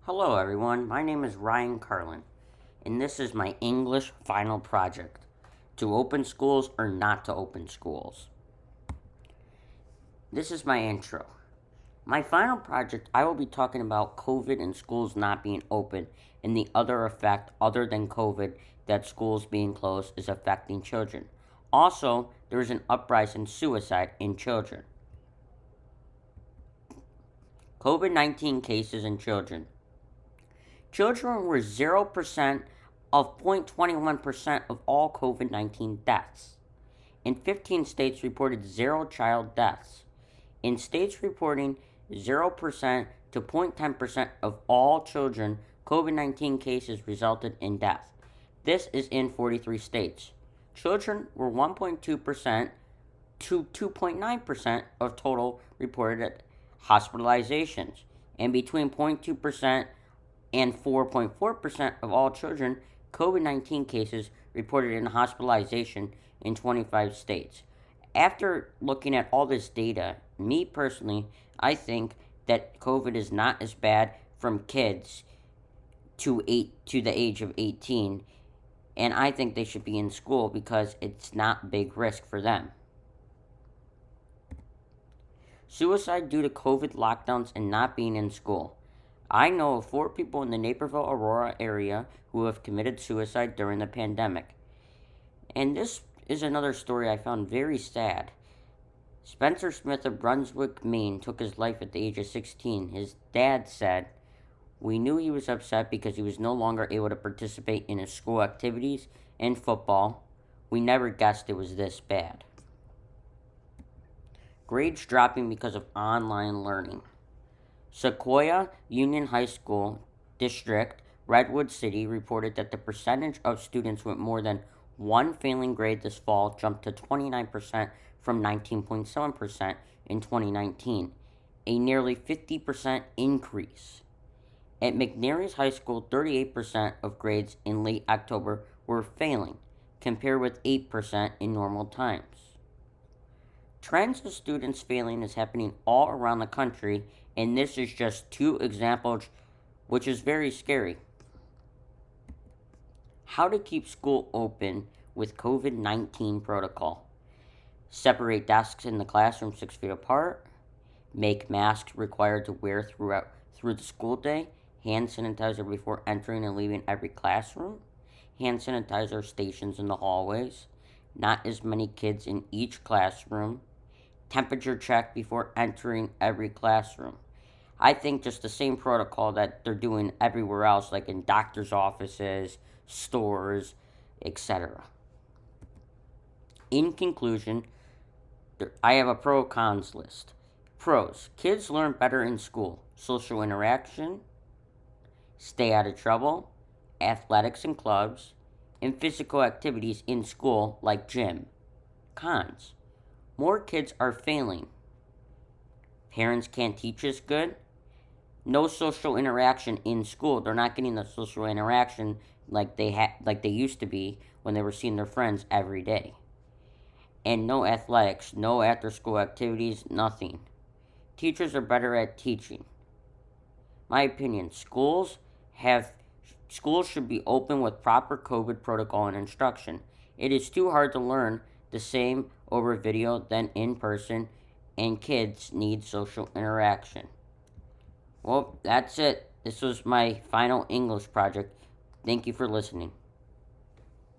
Hello everyone, my name is Ryan Carlin, and this is my English final project, to open schools or not to open schools. This is my intro. My final project, I will be talking about COVID and schools not being open and the other effect other than COVID that schools being closed is affecting children. Also, there is an uprise in suicide in children. COVID-19 cases in children. Children were 0% of 0.21% of all COVID 19 deaths. In 15 states reported zero child deaths. In states reporting 0% to 0.10% of all children, COVID 19 cases resulted in death. This is in 43 states. Children were 1.2% to 2.9% of total reported hospitalizations, and between 0.2% and 4.4% of all children COVID 19 cases reported in hospitalization in 25 states. After looking at all this data, me personally, I think that COVID is not as bad from kids to the age of 18, and I think they should be in school because it's not big risk for them. Suicide due to COVID lockdowns and not being in school. I know of 4 people in the Naperville, Aurora area who have committed suicide during the pandemic. And this is another story I found very sad. Spencer Smith of Brunswick, Maine took his life at the age of 16. His dad said, "We knew he was upset because he was no longer able to participate in his school activities and football. We never guessed it was this bad." Grades dropping because of online learning. Sequoia Union High School District, Redwood City, reported that the percentage of students with more than one failing grade this fall jumped to 29% from 19.7% in 2019, a nearly 50% increase. At McNary's High School, 38% of grades in late October were failing, compared with 8% in normal times. Trends of students failing is happening all around the country, and this is just 2 examples, which is very scary. How to keep school open with COVID-19 protocol. Separate desks in the classroom 6 feet apart. Make masks required to wear through the school day. Hand sanitizer before entering and leaving every classroom. Hand sanitizer stations in the hallways. Not as many kids in each classroom. Temperature check before entering every classroom. I think just the same protocol that they're doing everywhere else, like in doctor's offices, stores, etc. In conclusion, I have a pro cons list. Pros: kids learn better in school, social interaction, stay out of trouble, athletics and clubs, and physical activities in school like gym. Cons: more kids are failing. Parents can't teach as good. No social interaction in school. They're not getting the social interaction like they used to be when they were seeing their friends every day. And no athletics, no after school activities, nothing. Teachers are better at teaching. My opinion, schools should be open with proper COVID protocol and instruction. It is too hard to learn the same over video than in person, and kids need social interaction. Well, that's it. This was my final English project. Thank you for listening.